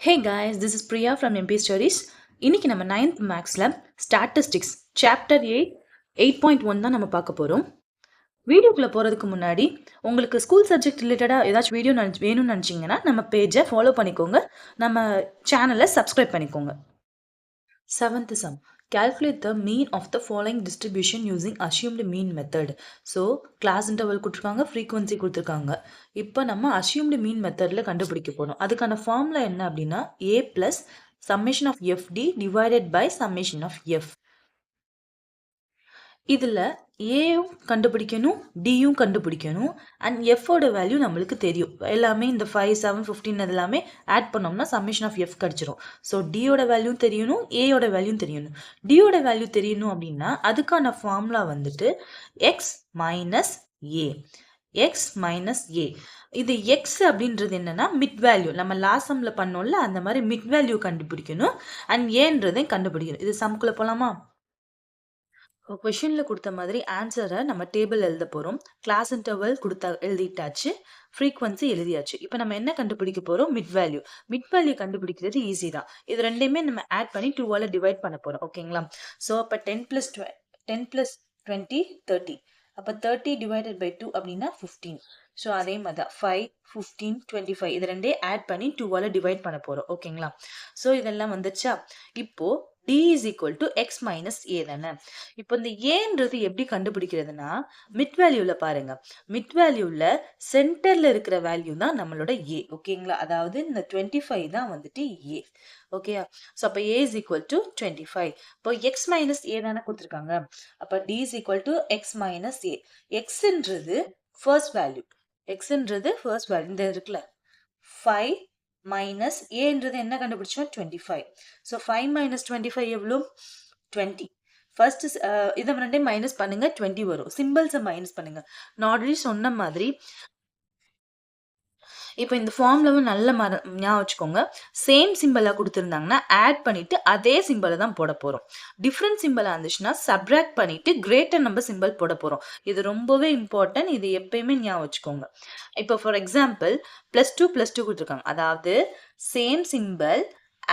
Hey guys, this is Priya from MP Studies. இன்னைக்கு நம்ம 9th மேக்ஸில் ஸ்டாட்டிஸ்டிக்ஸ் சாப்டர் 8.1 தான் நம்ம பார்க்க போகிறோம். வீடியோக்குள்ளே போகிறதுக்கு முன்னாடி உங்களுக்கு ஸ்கூல் சப்ஜெக்ட் ரிலேட்டடாக ஏதாச்சும் வீடியோ வேணும்னு நினச்சிங்கன்னா நம்ம பேஜை ஃபாலோ பண்ணிக்கோங்க, நம்ம சேனலை சப்ஸ்கிரைப் பண்ணிக்கோங்க. 7th sum. Calculate the mean of the following distribution using assumed mean method. So, class interval கொடுத்துருக்காங்க, frequency கொடுத்துருக்காங்க. இப்போ நம்ம assumed mean methodல கண்டுபிடிக்க போறோம். அதுக்கான ஃபார்முலா என்ன அப்படின்னா a plus summation of fd divided by summation of f. இதில் ஏயும் கண்டுபிடிக்கணும், டியும் கண்டுபிடிக்கணும், அண்ட் எஃபோட வேல்யூ நம்மளுக்கு தெரியும். எல்லாமே இந்த 5, 7, 15 எல்லாமே ஆட் பண்ணோம்னா சம்மேஷன் ஆஃப் எஃப் கிடச்சிரும். ஸோ டியோட வேல்யூ தெரியணும், ஏயோட வேல்யூ தெரியணும். டியோட வேல்யூ தெரியணும் அப்படின்னா அதுக்கான ஃபார்முலா வந்துட்டு எக்ஸ் மைனஸ் ஏ. எக்ஸ் மைனஸ் ஏ. இது எக்ஸ் அப்படின்றது என்னன்னா மிட் வேல்யூ. நம்ம லாஸ்ட் சம்ல பண்ணோம்ல அந்த மாதிரி மிட் வேல்யூ கண்டுபிடிக்கணும், அண்ட் ஏன்றதையும் கண்டுபிடிக்கணும். இது சம்குள்ள போலாமா? கொஷினில் கொடுத்த மாதிரி ஆன்சரை நம்ம டேபிள் எழுத போகிறோம். கிளாஸ் இன்டர்வல் எழுதிட்டாச்சு, ஃப்ரீக்வன்சி எழுதியாச்சு. இப்போ நம்ம என்ன கண்டுபிடிக்க போகிறோம்? Mid value. மிட் வேல்யூ கண்டுபிடிக்கிறது ஈஸி தான். இது ரெண்டையுமே நம்ம ஆட் பண்ணி 2ஆல் டிவைட் பண்ண போகிறோம். ஓகேங்களா? ஸோ அப்போ 10 + 20 30. அப்போ 30 divided by 2 அப்படின்னா 15. ஸோ அதே மாதிரி தான் 5, 15, 25 இது ரெண்டே ஆட் பண்ணி 2ஆல் டிவைட் பண்ண போகிறோம். ஓகேங்களா? ஸோ இதெல்லாம் வந்துச்சா? இப்போ d is equal to x minus a தானே. இப்போ இந்த ஏன்றது எப்படி கண்டுபிடிக்கிறதுனா மிட் வேல்யூல பாருங்க. மிட் வேல்யூல சென்டர்ல இருக்கிற வேல்யூ தான் நம்மளோட a. ஓகேங்களா? அதாவது இந்த 25 தான் வந்துட்டு a. ஓகேயா? ஸோ அப்போ a is equal to 25. இப்போ x minus a தானே கொடுத்துருக்காங்க. அப்போ d is equal to x minus a. xன்றது ஃபர்ஸ்ட் வேல்யூ. xன்றது ஃபர்ஸ்ட் வேல்யூ. இந்த இருக்குல்ல 5 மைனஸ் ஏன்றது என்ன கண்டுபிடிச்சோம்? 25. ஸோ 5 மைனஸ் 25 எவ்வளோ? 20. ஃபர்ஸ்ட் இதை ரெண்டே மைனஸ் பண்ணுங்க, 20 வரும். சிம்பிள்ஸை மைனஸ் பண்ணுங்க. நான் ஆல்ரெடி சொன்ன மாதிரி இப்போ இந்த ஃபார்ம்லவும் நல்ல ஞாபகம் வச்சுக்கோங்க. சேம் சிம்பிளாக கொடுத்துருந்தாங்கன்னா ஆட் பண்ணிட்டு அதே சிம்பிளை தான் போட போகிறோம். டிஃப்ரெண்ட் சிம்பிளாக இருந்துச்சுன்னா சப்ராக்ட் பண்ணிட்டு கிரேட்டர் நம்பர் சிம்பிள் போட போகிறோம். இது ரொம்பவே இம்பார்ட்டன்ட். இது எப்பயுமே ஞாபகம் வச்சுக்கோங்க. இப்போ ஃபார் எக்ஸாம்பிள் +2 +2 கொடுத்துருக்காங்க. அதாவது same simple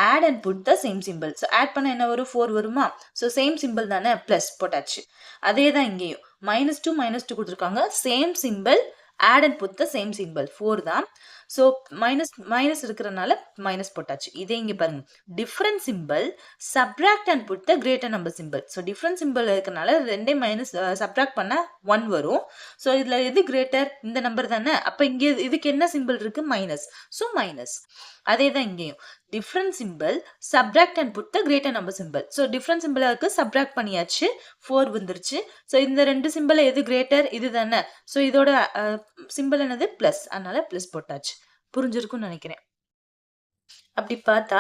add and put the same symbol. So add பண்ண என்ன வரும்? 4 வருமா? So same symbol தானே, ப்ளஸ் போட்டாச்சு. அதே தான் இங்கேயும் -2 -2 கொடுத்துருக்காங்க. Same simple add and put the same symbol 4 தான். ஸோ மைனஸ் இருக்கிறனால மைனஸ் போட்டாச்சு. இதே இங்கே பாருங்க, different symbol subtract and put the greater number symbol. So different symbol இருக்கிறனால ரெண்டே மைனஸ் சப்ராக்ட் பண்ண 1 வரும். ஸோ இதில் எது கிரேட்டர்? இந்த நம்பர் தானே. அப்போ இங்கே இதுக்கு என்ன சிம்பிள் இருக்கு? மைனஸ். So minus. அதே தான் இங்கேயும் different symbol subtract and put the greater number symbol. So different சிம்பிளாக இருக்கு, சப்ராக்ட் பண்ணியாச்சு, 4 வந்துருச்சு. ஸோ இந்த ரெண்டு சிம்பிள் எது கிரேட்டர்? இது தானே. ஸோ இதோட சிம்பிள் என்னது? ப்ளஸ். அதனால ப்ளஸ் போட்டாச்சு. புரிஞ்சிருக்கும்னு நினைக்கிறேன். அப்படி பார்த்தா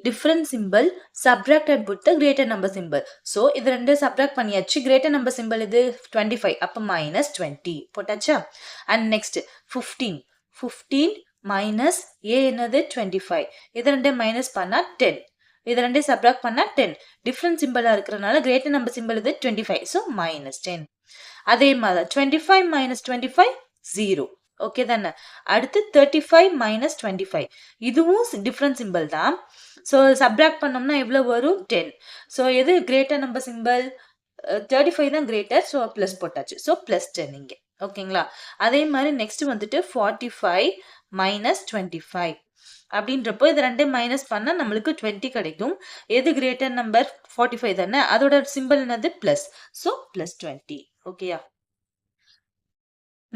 different symbol subtract and put the greater number symbol. So இது ரெண்டு சப்ராக்ட் பண்ணியாச்சு. கிரேட்டர் நம்பர் சிம்பிள் இது 25. அப்போ -20 போட்டாச்சா? அண்ட் நெக்ஸ்ட் 15 மைனஸ் ஏ என்னது? 25. இது ரெண்டே மைனஸ் பண்ணா 10. இது ரெண்டே சப்ராக்ட் பண்ணா 10. டிஃப்ரெண்ட் சிம்பிளா இருக்கிறனால கிரேட்டர் நம்பர் சிம்பிள் இது 25. ஸோ -10. அதே மாதிரி 25 - 25 0. ஓகே தானே. அடுத்து 35 - 25 இதுவும் டிஃப்ரெண்ட் சிம்பிள் தான். ஸோ சப்ராக்ட் பண்ணோம்னா எவ்வளோ வரும்? 10. ஸோ எது கிரேட்டர் நம்பர் சிம்பிள்? 35 தான் கிரேட்டர். ஸோ ப்ளஸ் போட்டாச்சு. ஸோ +10 இங்கே. ஓகேங்களா? அதே மாதிரி நெக்ஸ்ட் வந்துட்டு 45 - 25 அப்படின்றப்போ இது ரெண்டே மைனஸ் பண்ணால் நம்மளுக்கு 20 கிடைக்கும். எது கிரேட்டர் நம்பர்? 45 தானே. அதோட சிம்பிள் என்னது? ப்ளஸ். ஸோ +20. ஓகேயா?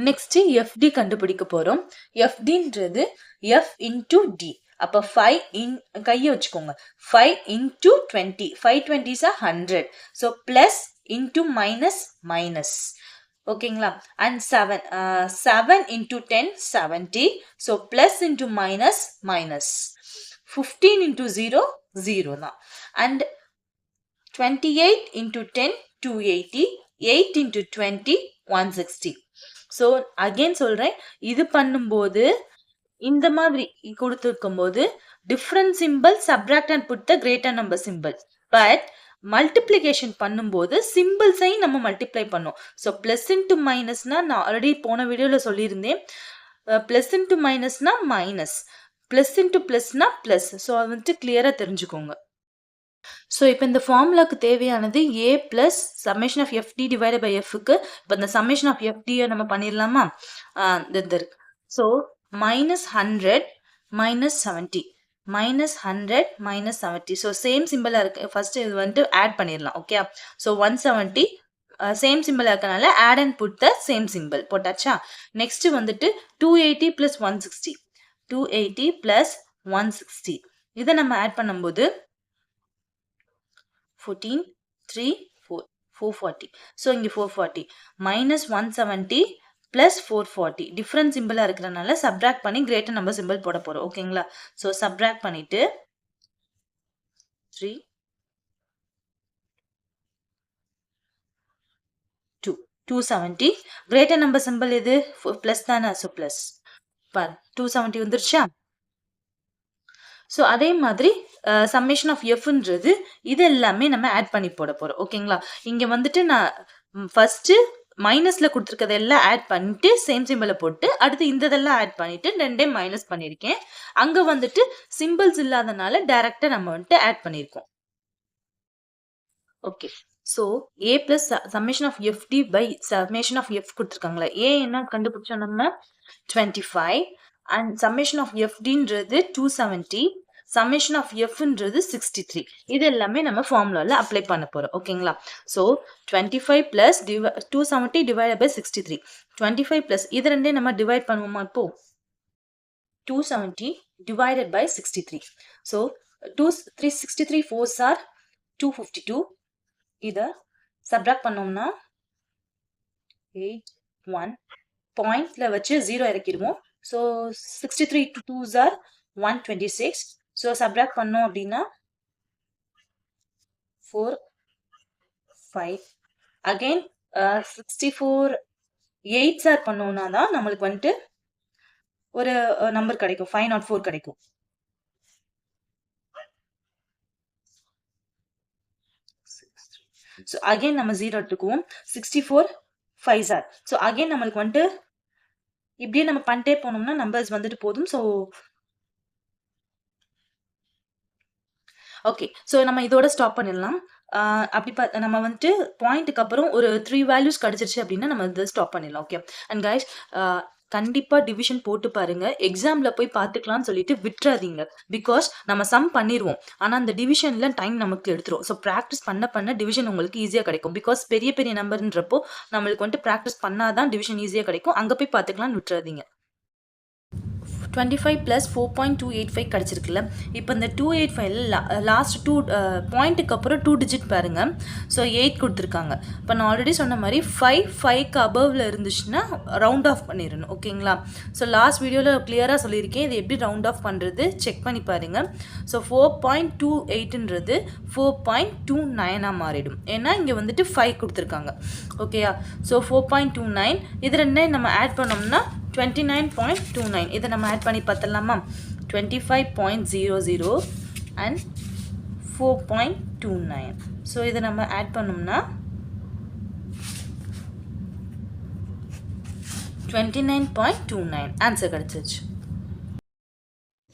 நெக்ஸ்ட் எஃப்டி கண்டுபிடிக்க போறோம். எஃப்டின்றது f இன்டூ டி. அப்போ 5 கையை வச்சுக்கோங்க. 5 × 20. 5 20s are 100. So plus into minus minus. ஓகேங்களா? And 7 × 10 70. So plus into minus minus. 15 × 0 0 தான். அண்ட் 28 × 10 280. 8 × 20 160. ஸோ அகெயின் சொல்றேன், இது பண்ணும்போது இந்த மாதிரி கொடுத்துருக்கும் போது different symbol subtract and put the greater number symbol. But multiplication பண்ணும்போது சிம்பிள்ஸையும் நம்ம மல்டிப்ளை பண்ணோம். ஸோ ப்ளஸ் இன்ட்டு மைனஸ்னா நான் ஆல்ரெடி போன வீடியோவில் சொல்லியிருந்தேன். ப்ளஸ் இன்ட்டு மைனஸ்னா மைனஸ், பிளஸ் இன்டு பிளஸ்னா பிளஸ். ஸோ அது வந்துட்டு கிளியரா தெரிஞ்சுக்கோங்க. ஸோ இப்போ இந்த ஃபார்முலாக்கு தேவையானது a plus summation of fd divided by எஃப்க்கு இப்போ இந்த சம்மேஷன் ஆஃப் எஃப்டியை நம்ம பண்ணிடலாமா? இது இருக்கு. ஸோ -100 -70 -100 -70. ஸோ சேம் சிம்பிளா இருக்கு. ஃபர்ஸ்ட் இது வந்துட்டு ஆட் பண்ணிடலாம். ஓகே. ஸோ 170 சேம் சிம்பிளா இருக்கனால add and put the same simple போட்டாச்சா? நெக்ஸ்ட் வந்துட்டு 280 பிளஸ் 160 280 பிளஸ் 160 இதை நம்ம ஆட் பண்ணும்போது 14 3 4 440. ஸோ இங்கே 440 minus 170 plus 440 டிஃப்ரெண்ட் சிம்பிளா இருக்கிறனால சப்ராக்ட் பண்ணி கிரேட்டர் நம்பர் சிம்பிள் போட போறோம். ஓகேங்களா? ஸோ சப்ராக்ட் பண்ணிட்டு 3 2 270 கிரேட்டர் நம்பர் சிம்பிள் எது? பிளஸ் தானே. ஸோ பிளஸ் பார் 270 வந்துருச்சா? ஸோ அதே மாதிரி சம்மேஷன் ஆஃப் எஃப்ன்றது இது எல்லாமே நம்ம ஆட் பண்ணி போட போறோம். ஓகேங்களா? இங்க வந்துட்டு நான் ஃபர்ஸ்ட் மைனஸ்ல கொடுத்துருக்கத எல்லாம் ஆட் பண்ணிட்டு சேம் சிம்பிளை போட்டு அடுத்து இந்த இதெல்லாம் ஆட் பண்ணிட்டு ரெண்டே மைனஸ் பண்ணியிருக்கேன். அங்க வந்துட்டு சிம்பிள்ஸ் இல்லாதனால டைரக்டா நம்ம வந்துட்டு ஆட் பண்ணியிருக்கோம். Okay. So A plus summation of fd by summation of f கொடுத்துருக்காங்களா? ஏ என்ன கண்டுபிடிச்சோம் நம்ம? 25 அண்ட் சம்மேஷன் ஆஃப் எஃப்டின்றது 270 சம்மேஷன் ஆஃப் எஃப்ன்றது 63. இது எல்லாமே நம்ம ஃபார்முலால அப்ளை பண்ண போறோம். ஓகேங்களா? So 25 plus 270 divide by 63 25 plus இது ரெண்டே நம்ம டிவைட் பண்ணுவோமா? இப்போ 270 divided by 63. So 363 4s are 252. இத சப்ராக்ட் பண்ணோம்னா 8 1 பாயிண்ட்ல வச்சு 0 இறக்கிடுவோம். So 63 to 2s are 126. So subtract பண்ணோம் அப்படின்னா 4 5 அகைன் 64 8s are பண்ணோம்னா தான் நம்மளுக்கு வந்துட்டு ஒரு நம்பர் கிடைக்கும். 504 கிடைக்கும். ஸோ அகைன் நம்ம 0 எடுத்துக்குவோம். 64 5s are. ஸோ அகைன் நம்மளுக்கு வந்துட்டு இப்படியே நம்ம பண்ணிட்டே போனோம்னா நம்பர்ஸ் வந்துட்டு போதும். So okay. ஸோ நம்ம இதோட ஸ்டாப் பண்ணிடலாம். அப்படி நம்ம வந்துட்டு பாயிண்ட்டுக்கு அப்புறம் ஒரு 3 வேல்யூஸ் கிடைச்சிருச்சு அப்படின்னா நம்ம இதை ஸ்டாப் பண்ணிடலாம். ஓகே. அண்ட் கைஸ் கண்டிப்பா டிவிஷன் போட்டு பாருங்க. எக்ஸாம்ல போய் பார்த்துக்கலாம்னு சொல்லிட்டு விட்டுறாதீங்க. பிகாஸ் நம்ம சம் பண்ணிடுவோம். ஆனா அந்த டிவிஷன்ல டைம் நமக்கு எடுத்துரும். ஸோ ப்ராக்டிஸ் பண்ண டிவிஷன் உங்களுக்கு ஈஸியா கிடைக்கும். பிகாஸ் பெரிய பெரிய நம்பர்ன்றப்போ நம்மளுக்கு வந்துட்டு ப்ராக்டிஸ் பண்ணாதான் டிவிஷன் ஈஸியா கிடைக்கும். அங்க போய் பார்த்துக்கலாம்னு விட்டுறாதீங்க. 25 plus 4.285 கிடைச்சிருக்குல்ல. இப்போ இந்த 285 லாஸ்ட் 2 பாயிண்ட்டுக்கு அப்புறம் 2 டிஜிட் பாருங்க. ஸோ 8 கொடுத்துருக்காங்க. இப்போ நான் ஆல்ரெடி சொன்ன மாதிரி 5க்கு அபவ்ல இருந்துச்சுன்னா ரவுண்ட் ஆஃப் பண்ணிடணும். ஓகேங்களா? ஸோ லாஸ்ட் வீடியோவில் கிளியராக சொல்லியிருக்கேன். இது எப்படி ரவுண்ட் ஆஃப் பண்ணுறது செக் பண்ணி பாருங்க. ஸோ 4.28ன்றது 4.29 மாறிடும். ஏன்னா இங்கே வந்துட்டு 5 கொடுத்துருக்காங்க. ஓகேயா? ஸோ 4.29 இது ரெண்டே நம்ம ஆட் பண்ணோம்னா 29.29. இதை நம்ம ஆட் பண்ணி பார்த்தலாமா? 25.00 அண்ட் 4.29. ஸோ இதை நம்ம ஆட் பண்ணோம்னா 29.29 ஆன்சர் கிடைச்சிச்சு.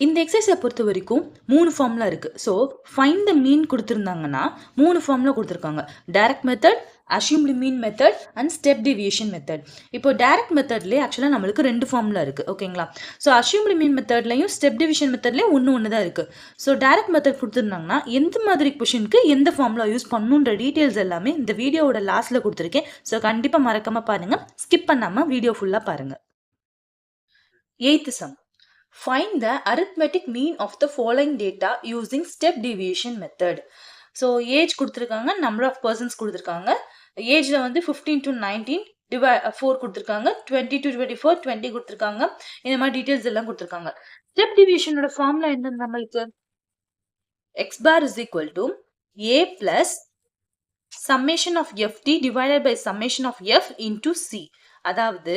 இந்த எக்ஸசைஸை பொறுத்த வரைக்கும் 3 ஃபார்முலா இருக்கு. ஸோ ஃபைண்ட் த மீன் கொடுத்துருந்தாங்கன்னா 3 ஃபார்முலா கொடுத்துருக்காங்க. Direct method, assumed mean method and step deviation method. இப்போ டைரக்ட் மெத்தட்லேயே ஆக்சுவலாக நம்மளுக்கு 2 ஃபார்முலா இருக்குது. ஓகேங்களா? ஸோ அஷ்யூம்டு மீன் மெத்தட்லையும் ஸ்டெப் டிவிஷன் மெத்தட்லேயும் ஒன்று தான் இருக்குது. ஸோ டைரக்ட் மெத்தட் கொடுத்துருந்தாங்கன்னா எந்த மாதிரி கொஷனுக்கு எந்த ஃபார்முலா யூஸ் பண்ணணுன்ற டீட்டெயில்ஸ் எல்லாமே இந்த வீடியோவோட லாஸ்ட்டில் கொடுத்துருக்கேன். ஸோ கண்டிப்பாக மறக்காமல் பாருங்கள். ஸ்கிப் பண்ணாமல் வீடியோ ஃபுல்லாக பாருங்கள். 8th sum. Find the arithmetic mean of the following data using step deviation method. So age கொடுத்துருக்காங்க, number of persons கொடுத்துருக்காங்க. ஏஜ்ல வந்து 15 to 19 4 கொடுத்துருக்காங்க, 20 to 24 20 கொடுத்துருக்காங்க. இந்த மாதிரி டீடைல்ஸ் எல்லாம் கொடுத்துருக்காங்க. ஸ்டெப் டிவிஷனோட ஃபார்முலா என்ன நம்மளுக்கு? x bar is equal to a plus summation of ft divided by summation of f into c. அதாவது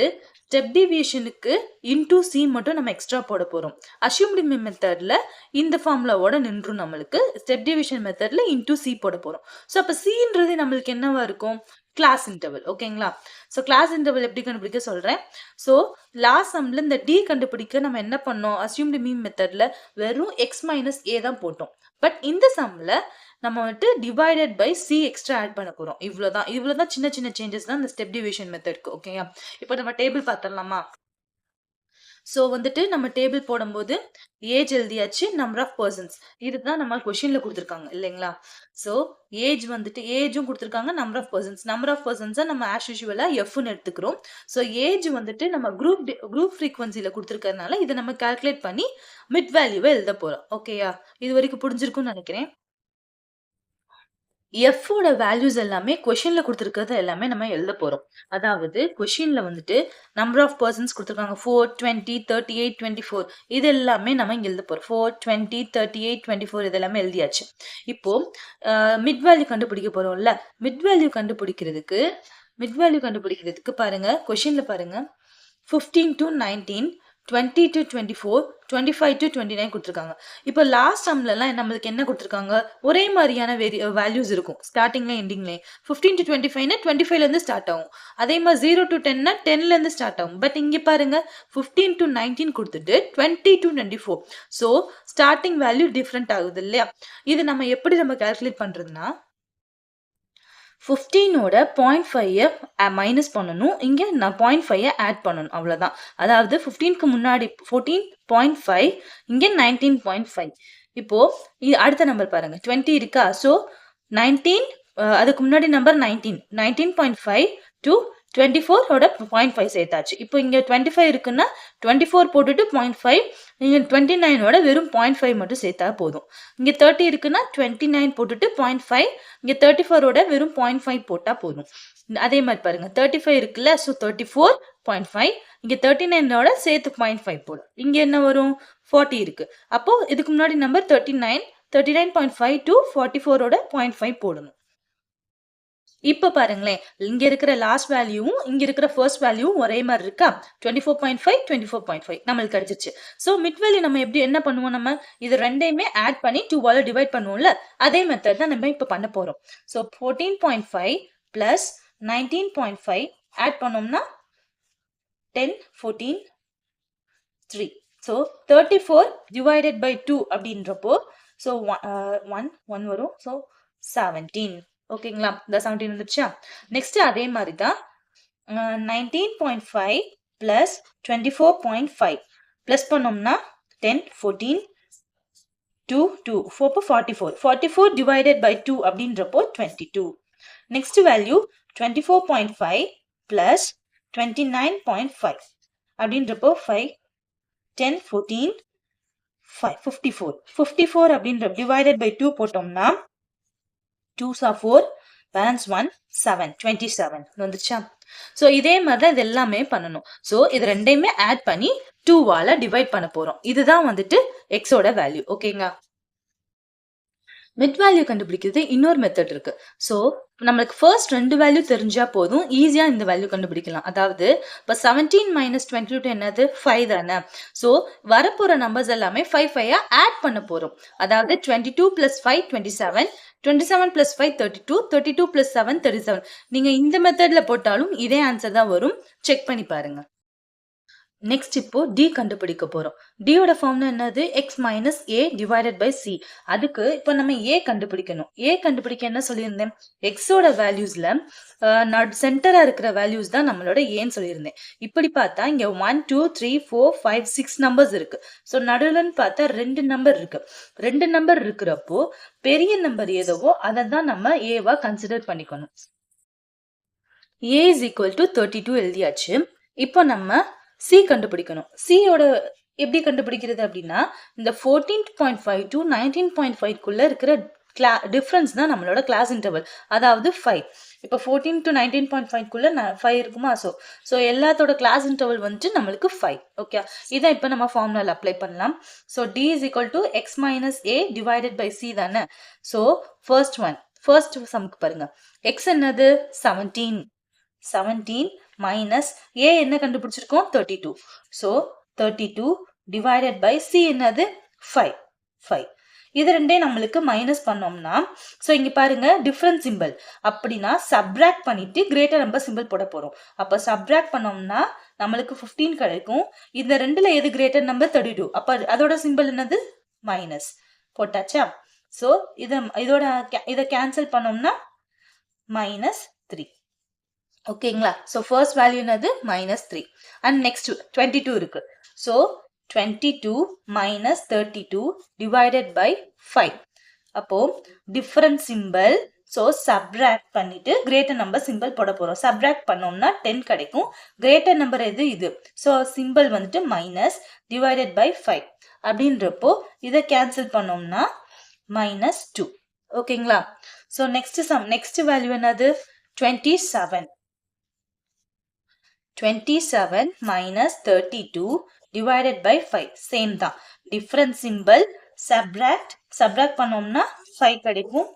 ஸ்டெப் டிவியேஷனுக்கு இன்டூ சி மட்டும் நம்ம எக்ஸ்ட்ரா போட போறோம். அஸ்யூம்டு மெத்தட்ல இந்த ஃபார்முலாவோட நின்றும் நம்மளுக்கு. ஸ்டெப் டிவிஷன் மெத்தட்ல இன்டூ சி போட போறோம். ஸோ அப்ப சின்றது நம்மளுக்கு என்னவா இருக்கும்? Class interval. ஓகேங்களா? ஸோ கிளாஸ் இன்டர்வல் எப்படி கண்டுபிடிக்க சொல்றேன். ஸோ லாஸ்ட் சம்ல இந்த டி கண்டுபிடிக்க நம்ம என்ன பண்ணோம்? அஸ்யூம்டு மீன் மெத்தட்ல வெறும் எக்ஸ் மைனஸ் ஏ தான் போட்டோம். பட் இந்த சம்ல நம்ம வந்துட்டு divided by C extra add பண்ண போறோம். இவ்வளவுதான் சின்ன சின்ன சேஞ்சஸ் தான் இந்த ஸ்டெப் டிவிஷன் மெத்தட்க்கு. ஓகேயா? இப்போ நம்ம டேபிள் பார்த்தரலாமா? ஸோ வந்துட்டு நம்ம டேபிள் போடும்போது ஏஜ் எழுதியாச்சு, நம்பர் ஆஃப் பர்சன்ஸ் இதுதான் நம்ம கொஸ்டின்ல கொடுத்துருக்காங்க இல்லைங்களா? ஸோ ஏஜ் வந்துட்டு ஏஜும் கொடுத்துருக்காங்க, நம்பர் ஆஃப் பர்சன்ஸை நம்ம ஆஸ் யூஷுவலா எஃப்னு எடுத்துக்கிறோம். ஸோ ஏஜ் வந்துட்டு நம்ம குரூப் ஃப்ரீக்வன்சியில் கொடுத்துருக்கறதுனால இதை நம்ம கால்குலேட் பண்ணி மிட் வேல்யூவை எழுத போறோம். ஓகேயா? இது வரைக்கும் புரிஞ்சிருக்கும்னு நினைக்கிறேன். எஃபோட வேல்யூஸ் எல்லாமே கொஷின்ல கொடுத்துருக்கிறது எல்லாமே நம்ம எழுத போறோம். அதாவது கொஷின்ல வந்துட்டு நம்பர் ஆஃப் பர்சன்ஸ் கொடுத்துருக்காங்க 4, 20, 38, 24 இது எல்லாமே நம்ம இங்க எழுத போறோம். 4, 20, 38, 24 இது எல்லாமே எழுதியாச்சு. இப்போ மிட் வேல்யூ கண்டுபிடிக்க போறோம்ல. மிட் வேல்யூ கண்டுபிடிக்கிறதுக்கு பாருங்க, கொஷின்ல பாருங்க 15 to 19, 20 to 24, 25 to 29 கொடுத்துருக்காங்க. இப்போ லாஸ்ட் சம்லலாம் நம்மளுக்கு என்ன கொடுத்துருக்காங்க? ஒரே மாதிரியான வேல்யூஸ் இருக்கும் ஸ்டார்டிங்ல எண்டிங்லேயே. 15 to 25னா 25லேருந்து ஸ்டார்ட் ஆகும். அதே மாதிரி 0 to 10னா 10லேருந்து ஸ்டார்ட் ஆகும். பட் இங்கே பாருங்க 15 to 19 கொடுத்துட்டு 20 to 24. So starting value different ஆகுது இல்லையா? இது நம்ம எப்படி கால்குலேட் பண்றதுன்னா 15ஓட 0.5 மைனஸ் பண்ணணும். இங்க நான் 0.5 ஆட் பண்ணணும். அவ்வளவுதான். அதாவது 15க்கு முன்னாடி 14.5, இங்க 19.5. இப்போ அடுத்த நம்பர் பாருங்க 20 இருக்கா? ஸோ 19 அதுக்கு முன்னாடி நம்பர் 19.5 to 24ஓட 0.5 சேர்த்தாச்சு. இப்போ இங்க 25 இருக்குன்னா 24 போட்டுட்டு 0.5, இங்க 29ஓட வெறும் 0.5 மட்டும் சேர்த்தா போதும். இங்க 30 இருக்குன்னா 29 போட்டுட்டு 0.5, இங்க 34ஓட வெறும் 0.5 போட்டா போதும். அதே மாதிரி பாருங்க 35 இருக்குல்ல, ஸோ 34.5, இங்க 39ஓட சேர்த்து 0.5 போடும். இங்க என்ன வரும்? 40 இருக்கு. அப்போ இதுக்கு முன்னாடி நம்பர் 39.5 to 44ஓட 0.5 போடணும். இப்ப பாருங்களேன், இங்க இருக்கிற லாஸ்ட் வேல்யூவும் இங்க இருக்கிற ஃபர்ஸ்ட் வேல்யூவும் ஒரே மாதிரி இருக்கா? 24.5, 24.5 நம்மளுக்கு கிடைச்சிச்சு. ஸோ மிட் வேல்யூ நம்ம எப்படி என்ன பண்ணுவோம்? நம்ம இது ரெண்டையுமே ஆட் பண்ணி 2ஆல டிவைட் பண்ணுவோம்ல, அதே மெத்தட் தான் நம்ம இப்ப பண்ண போறோம். ஸோ 14.5 பிளஸ் 19.5 ஆட் பண்ணோம்னா 10, 14, 3. ஸோ 34 டிவைடட் பை 2 அப்படின்றப்போ ஸோ 1 வரும். ஸோ 17. ஓகேங்களா? இந்த 17 வந்துருச்சா? நெக்ஸ்ட் அதே மாதிரி தான் 19.5 பிளஸ் 24.5 பிளஸ் பண்ணோம்னா 10, 14, 2, 2, 4 44. 44 டிவைடட் பை 2 அப்படின்றப்போ 22. நெக்ஸ்ட் வேல்யூ 24.5 பிளஸ் 29.5 அப்படின்றப்போ 5, 10, 14, 5, 54. 54 அப்படின்ற டிவைடட் பை 2 போட்டோம்னா 2s are 4, balance 1, 7, 27 வந்துச்சா? ஸோ இதே மாதிரி தான் இது எல்லாமே பண்ணணும். ஸோ இது ரெண்டையுமே ஆட் பண்ணி 2ஆல டிவைட் பண்ண போறோம். இதுதான் வந்துட்டு எக்ஸோட வேல்யூ. ஓகேங்களா? மிட் வேல்யூ கண்டுபிடிக்கிறது இன்னொரு மெத்தட் இருக்கு. ஸோ நம்மளுக்கு ஃபர்ஸ்ட் 2 வேல்யூ தெரிஞ்சா போதும், ஈஸியா இந்த வேல்யூ கண்டுபிடிக்கலாம். அதாவது இப்போ 17 மைனஸ் 22 என்னது? 5 தானே. ஸோ வரப்போற நம்பர்ஸ் எல்லாமே 5 ஆட் பண்ண போறோம். அதாவது 22 பிளஸ் 5 27, 27 பிளஸ் 5 32, 32 பிளஸ் 7 37. நீங்க இந்த மெத்தட்ல போட்டாலும் இதே ஆன்சர் தான் வரும். செக் பண்ணி பாருங்க. நெக்ஸ்ட் இப்போ டி கண்டுபிடிக்க போறோம். டியோட ஃபார்ம்னா என்னது? X minus A divided by C. அதுக்கு இப்போ நம்ம ஏ கண்டுபிடிக்கணும். ஏ கண்டுபிடிக்க என்ன சொல்லியிருந்தேன்? எக்ஸோட வேல்யூஸ்ல சென்டரா இருக்கிற வேல்யூஸ் தான் நம்மளோட ஏன்னு சொல்லியிருந்தேன். இப்படி பார்த்தா இங்க 1, 2, 3, 4, 5, 6 நம்பர்ஸ் இருக்கு. ஸோ நடுவுலன்னு பார்த்தா 2 நம்பர் இருக்கு. 2 நம்பர் இருக்கிறப்போ பெரிய நம்பர் ஏதோ அதை தான் நம்ம ஏவா கன்சிடர் பண்ணிக்கணும். ஏ இஸ் ஈக்குவல் டு 32 எழுதியாச்சு. இப்போ நம்ம சி கண்டுபிடிக்கணும். சியோட எப்படி கண்டுபிடிக்கிறது அப்படின்னா இந்த 14.5 to 19.5க்குள்ள இருக்கிற டிஃபரன்ஸ் தான் நம்மளோட கிளாஸ் இன்டர்வல், அதாவது 5. இப்போ 14 to 19.5க்குள்ள 5 இருக்குமா? ஸோ எல்லாத்தோட கிளாஸ் இன்டர்வல் வந்துட்டு நம்மளுக்கு 5. ஓகே, இதை இப்போ நம்ம ஃபார்முலாவில் அப்ளை பண்ணலாம். So T is equal to X minus A divided by C தானே. ஸோ ஃபர்ஸ்ட் சம்க்கு பாருங்க, எக்ஸ் என்னது? 17 மைனஸ் ஏ என்ன கண்டுபிடிச்சிருக்கோம் 32. ஸோ 32 டிவைடட் பை சி என்னது 5. இது ரெண்டே நம்மளுக்கு மைனஸ் பண்ணோம்னா ஸோ இங்க பாருங்க டிஃபரன்ஸ் சிம்பிள் அப்படின்னா சப்ராக்ட் பண்ணிட்டு கிரேட்டர் நம்பர் சிம்பிள் போட போறோம். அப்ப சப்ராக்ட் பண்ணோம்னா நம்மளுக்கு 15 கிடைக்கும். இந்த ரெண்டுல எது கிரேட்டர் நம்பர் 32. அப்ப அதோட சிம்பிள் என்னது மைனஸ் போட்டாச்சா. ஸோ இதை கேன்சல் பண்ணோம்னா -3. ஓகேங்களா. ஸோ ஃபர்ஸ்ட் வேல்யூ என்னது -3 அண்ட் நெக்ஸ்ட் 22 இருக்கு. So 22 minus 32 divided by 5. அப்போ டிஃபரன்ஸ் சிம்பிள். ஸோ சப்ராக்ட் பண்ணிட்டு கிரேட்டர் நம்பர் சிம்பிள் போட போறோம். சப்ராக்ட் பண்ணோம்னா 10 கிடைக்கும். கிரேட்டர் நம்பர் எது இது. ஸோ சிம்பிள் வந்துட்டு மைனஸ் டிவைடட் பை 5 அப்படின்றப்போ இதை கேன்சல் பண்ணோம்னா -2. ஓகேங்களா. ஸோ நெக்ஸ்ட் வேல்யூ என்னது 27. 27 minus 32 divided by 5. சேம் தான். டிஃபரன்ஸ் சிம்பிள் சப்ராக்ட் பண்ணோம்னா 5 கிடைக்கும்.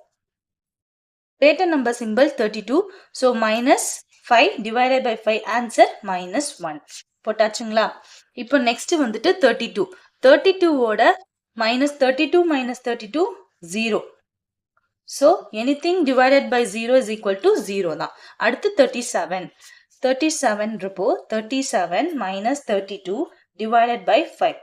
Greater number simple 32. So -5 divided by 5 answer -1 போட்டாச்சுங்களா. இப்போ நெக்ஸ்ட் வந்துட்டு 32. 32ஓட -32 minus 32 0. So anything divided by 0 is equal to 0 தான். அடுத்து 37. 37 இருப்போ 37 minus 32 divided by 5.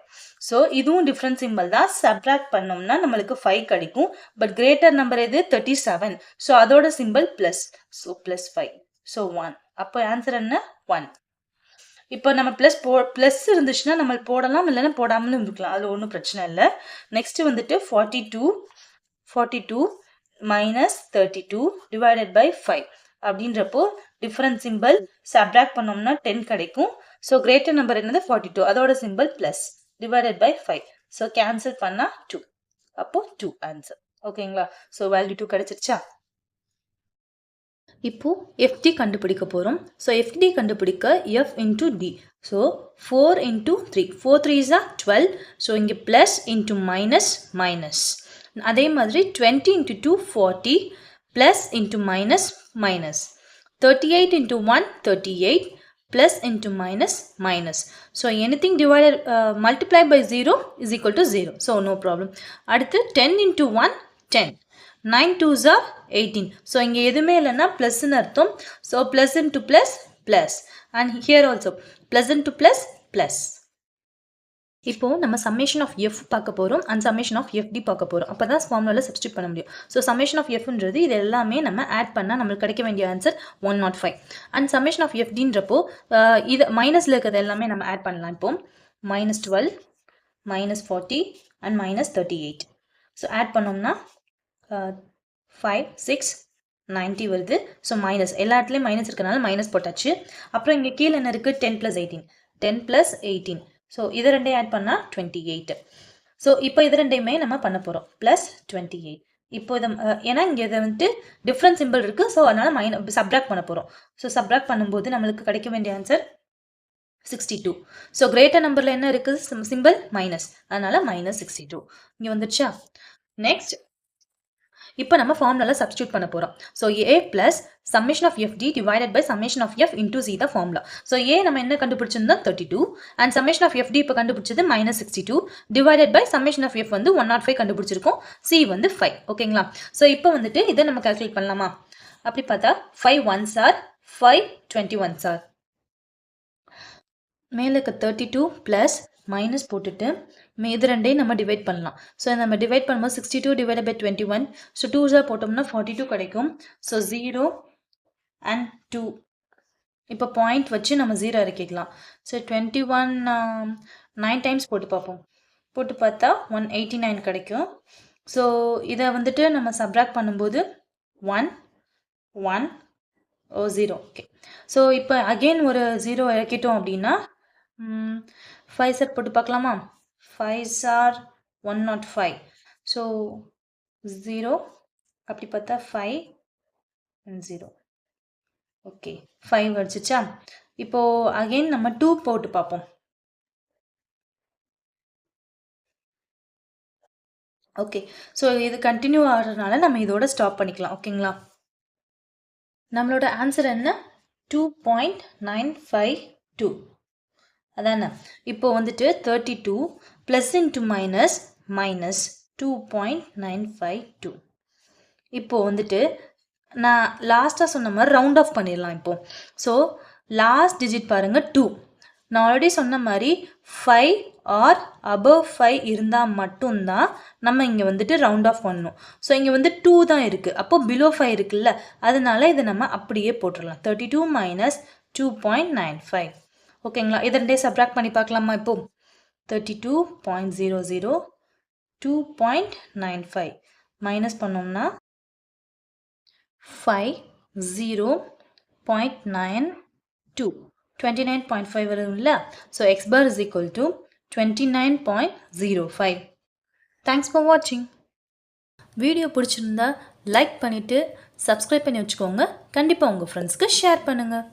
ஸோ இதுவும் டிஃபரன்ஸ் சிம்பிள் தான். சப்ராக்ட் பண்ணோம்னா நம்மளுக்கு 5 கிடைக்கும். பட் கிரேட்டர் நம்பர் எது 37. ஸோ அதோட சிம்பிள் பிளஸ். ஸோ +5. ஸோ 1. அப்போ ஆன்சர் என்ன 1. இப்போ நம்ம பிளஸ் இருந்துச்சுன்னா நம்ம போடலாம், இல்லைன்னா போடாமலும் இருக்கலாம். அது ஒன்றும் பிரச்சனை இல்லை. நெக்ஸ்ட் வந்துட்டு 42 minus 32 divided by 5 அப்படின்றப்போ டிஃபரன்ஸ் சிம்பிள் சப்ராக்ட் பண்ணோம்னா 10 கிடைக்கும். ஸோ கிரேட்டர் நம்பர் என்னது 42. அதோட simple plus divided by 5. So cancel பண்ணா 2. அப்போ 2 ஆன்சர். ஓகேங்களா. ஸோ வேல்யூ 2 கிடைச்சிருச்சா. இப்போ FD கண்டுபிடிக்க போறோம். ஸோ FD கண்டுபிடிக்க F into D. So 4 into 3. 4 3s are 12. So இங்கே பிளஸ் இன்ட்டு மைனஸ். அதே மாதிரி 20 into 2 40 plus into minus 38 into 1 38 plus into minus. So anything divided multiplied by 0 is equal to 0. So no problem. அடுத்து 10 into 1 10. 9 2s are 18. So இங்கே எதுவுமே இல்லைன்னா ப்ளஸ்ன்னு அர்த்தம். So plus into plus and here also plus into plus. இப்போ நம்ம summation of F பார்க்க போகிறோம் and summation of FD பார்க்க போகிறோம். அப்போ தான் ஃபார்முலாவில் சப்ஸ்டியூட் பண்ண முடியும். ஸோ சம்மேஷன் ஆஃப் எஃப்ன்றது இது எல்லாமே நம்ம ஆட் பண்ணால் நம்மளுக்கு கிடைக்க வேண்டிய ஆன்சர் 105. அண்ட் சம்மேஷன் ஆஃப் எஃப்டின்றப்போ இது மைனஸில் இருக்கிறது எல்லாமே நம்ம ஆட் பண்ணலாம். இப்போ -12 -40 அண்ட் -38. ஸோ ஆட் பண்ணோம்னா 5 6 90 வருது. ஸோ மைனஸ் எல்லா இடத்துலையும் மைனஸ் இருக்கிறனால மைனஸ் போட்டாச்சு. அப்புறம் இங்கே கீழே என்ன இருக்குது 10 + 18 10 + 18. ஸோ இது ரெண்டையும் ஆட் பண்ணால் 28. ஸோ இப்போ இது ரெண்டையுமே நம்ம பண்ண போகிறோம் +28. இப்போ இதை ஏன்னா இங்கே இதை வந்துட்டு டிஃப்ரெண்ட் சிம்பிள் இருக்குது. ஸோ அதனால் சப்ராக்ட் பண்ண போகிறோம். ஸோ சப்ராக்ட் பண்ணும்போது நம்மளுக்கு கிடைக்க வேண்டிய ஆன்சர் 62. ஸோ கிரேட்டர் நம்பரில் என்ன இருக்குது சிம்பிள் மைனஸ், அதனால் -62 இங்கே வந்துடுச்சா. நெக்ஸ்ட் இப்போ நம்ம ஃபார்முலாவில் சப்ஸ்டியூட் பண்ண போகிறோம். So A + summation of FD divided by summation of F into C தான் ஃபார்முலா. ஸோ A நம்ம என்ன கண்டுபிடிச்சிருந்தோம் 32 அண்ட் summation of FD இப்போ கண்டுபிடிச்சது -62 divided by summation of F வந்து 105 கண்டுபிடிச்சிருக்கோம். C வந்து 5. ஓகேங்களா. ஸோ இப்போ வந்துட்டு இதை நம்ம கால்குலேட் பண்ணலாமா. அப்படி பார்த்தா 5 1s are 5 21s are. மேலே இருக்க 32 ப்ளஸ் மைனஸ் போட்டுட்டு இது ரெண்டையும் நம்ம டிவைட் பண்ணலாம். ஸோ நம்ம டிவைட் பண்ணும்போது 62 divided by 21. ஸோ 2s போட்டோம்னா 42 கிடைக்கும். So 0 and 2. இப்போ பாயிண்ட் வச்சு நம்ம 0 இறக்கிக்கலாம். ஸோ 21 9 டைம்ஸ் போட்டு பார்ப்போம். போட்டு பார்த்தா 189 கிடைக்கும். ஸோ இதை வந்துட்டு நம்ம சப்ராக்ட் பண்ணும்போது 1 1 0. ஓகே. ஸோ இப்போ அகெயின் ஒரு 0 இறக்கிட்டோம் அப்படின்னா 5s போட்டு பார்க்கலாமா. 5s are 105. ஸோ 0 அப்படி பார்த்தா 5 and 0. ஓகே 5 அடிச்சிச்சா. இப்போ அகெயின் நம்ம 2 போட்டு பார்ப்போம். ஓகே. ஸோ இது கண்டினியூ ஆகிறதுனால நம்ம இதோட ஸ்டாப் பண்ணிக்கலாம். ஓகேங்களா. நம்மளோட ஆன்சர் என்ன 2.952 அதானே. இப்போ வந்துட்டு 32 ப்ளஸ் இன்ட்டு மைனஸ் மைனஸ் 2.952. இப்போ வந்துட்டு நான் லாஸ்ட்டாக சொன்ன மாதிரி ரவுண்ட் ஆஃப் பண்ணிடலாம் இப்போது. ஸோ லாஸ்ட் டிஜிட் பாருங்கள் 2. நான் ஆல்ரெடி சொன்ன மாதிரி 5 ஆர் அபவ் 5 இருந்தால் மட்டும்தான் நம்ம இங்கே வந்துட்டு ரவுண்ட் ஆஃப் பண்ணணும். ஸோ இங்கே வந்து 2 தான் இருக்குது, அப்போது பிலோ 5 இருக்குல்ல, அதனால இதை நம்ம அப்படியே போட்டுடலாம். 32 மைனஸ் 2.95. ஓகேங்களா. இதை ரெண்டே சப்ராக்ட் பண்ணி பார்க்கலாமா இப்போ. 32.00 2.95 மைனஸ் பண்ணோம்னா 50.92 29.5 வரும்ல. So x bar is equal to 29.05. Thanks for வாட்சிங். வீடியோ பிடிச்சிருந்தா லைக் பண்ணிவிட்டு சப்ஸ்கிரைப் பண்ணி வச்சுக்கோங்க. கண்டிப்பாக உங்கள் ஃப்ரெண்ட்ஸ்க்கு ஷேர் பண்ணுங்கள்.